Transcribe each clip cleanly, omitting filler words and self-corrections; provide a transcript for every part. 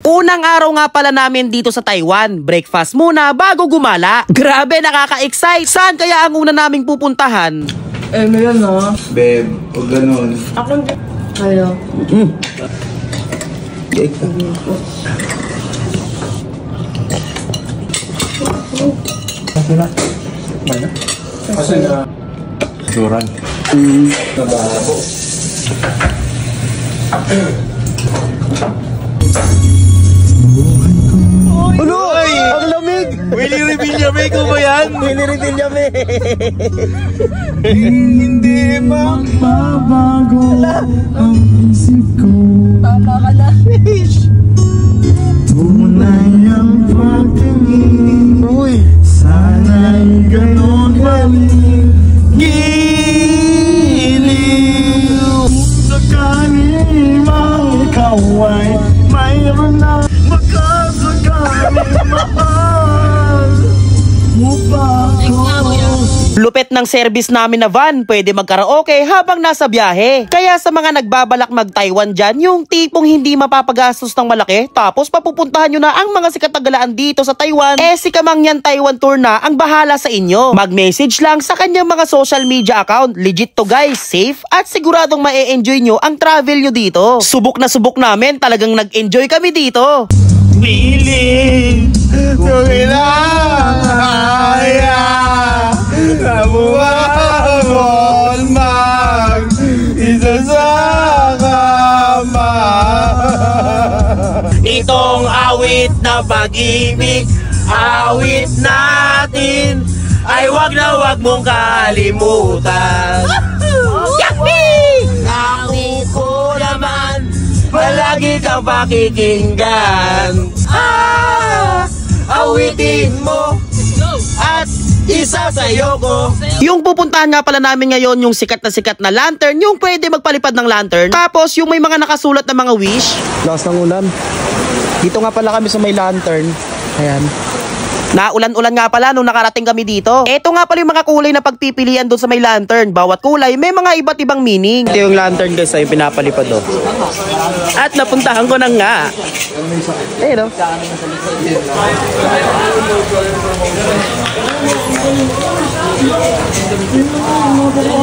Unang araw nga pala namin dito sa Taiwan. Breakfast muna bago gumala. Grabe, nakaka-excite. Saan kaya ang una naming pupuntahan? Meron na. Babe, huwag ganun. Ako hindi. Ayaw. Kasi na suran. Nabahabo. Ano? Ang lamig! Willie Revillame ko ba yan? Willie Revillame! Hindi magbabago ang isip ko. Tama ka na. Tunay ang pagtingin. Sana'y ganon balik. Giliw. Sakaling mang ikaw ay mayroon na. Baka sakaling mahal mo pa ako. Lupet ng service namin na van, pwede magkaraoke habang nasa biyahe. Kaya sa mga nagbabalak mag-Taiwan dyan, yung tipong hindi mapapagastos ng malaki, tapos papupuntahan nyo na ang mga sikat na galaan dito sa Taiwan, si Kamangyan Taiwan Tour na ang bahala sa inyo. Mag-message lang sa kanyang mga social media account. Legit to guys, safe at siguradong ma-enjoy nyo ang travel nyo dito. Subok na subok namin, talagang nag-enjoy kami dito. Piling kung inahaya nabuhabol mag-isasama. Itong awit na pag-ibig, awit natin, ay wag na wag mong kalimutan. Awit ko naman, palagi kang pakikinggan. Awitin mo at isa sa'yo ko. Yung pupuntahan nga pala namin ngayon, yung sikat na lantern, yung pwede magpalipad ng lantern. Tapos yung may mga nakasulat na mga wish. Lakas ng ulan. Dito nga pala kami sa may lantern. Ayan. Naulan-ulan nga pala nung nakarating kami dito. Ito nga pala yung mga kulay na pagpipilian doon sa may lantern. Bawat kulay may mga iba't ibang meaning. Ito yung lantern guys ay pinapalipad do. At napuntahan ko na nga. Ayun o.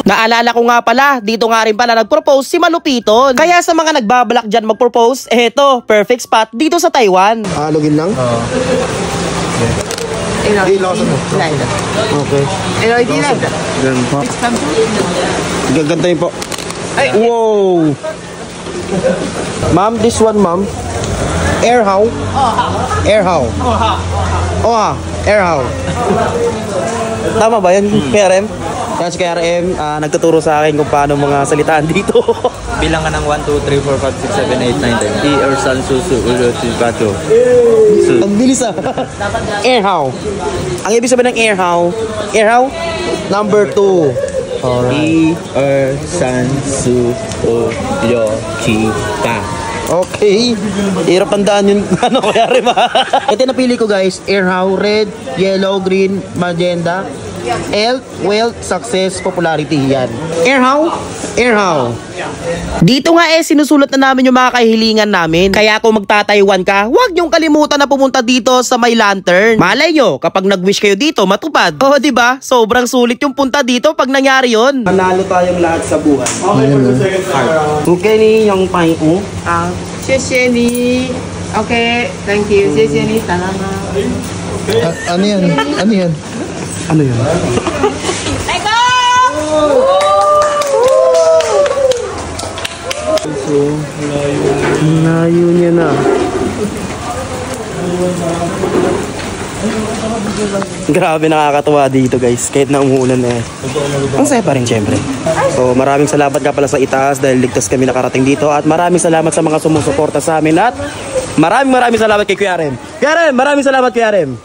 Naalala ko nga pala, dito nga rin pala nag-propose si Malupiton. Kaya sa mga nagbabalak dyan mag-propose, eto, perfect spot dito sa Taiwan. Login lang? Oo. Okay. Gagantayin po. Wow! Ma'am, this one ma'am. Air how? Air how? Oha. Air how? Tama ba yan, KRM? Yan si KRM, nagtuturo sa akin kung paano mga salitaan dito. Bilang ka ng 1, 2, 3, 4, 5, 6, 7, 8, 9, 10. Di or san susu ulo tibato. Ang bilis ah. Air how? Ang ibig sabihin ng air how? Air how? Number 2. Di or san su ulo kita. Okay. Hirap tandaan yun. Ano kaya rin ba? Ito yung napili ko guys. Air how? Red, yellow, green, magenta. Health, wealth, success, popularity. Yan. Air how? Air how? Dito nga sinusulat na namin yung mga kahilingan namin. Kaya kung magta-Taiwan ka, huwag niyong kalimutan na pumunta dito sa may lantern. Malay nyo, kapag nag-wish kayo dito, matupad. Oh, diba? Sobrang sulit yung punta dito pag nangyari yun. Manalo tayong lahat sa buhay. Okay ni yung pahin ko. 谢谢你。Okay, thank you. 谢谢你，salamat. Ano yan? Ano yan? Ano yan? Let's go! Layo niya na. Grabe, nakakatuwa dito guys. Kahit na umuulan ang saya pa rin syempre. So maraming salamat nga pala sa itaas dahil ligtas kami nakarating dito. At maraming salamat sa mga sumusuporta sa amin. At maraming salamat kay Kuya Rem. Kuya Rem, maraming salamat Kuya Rem.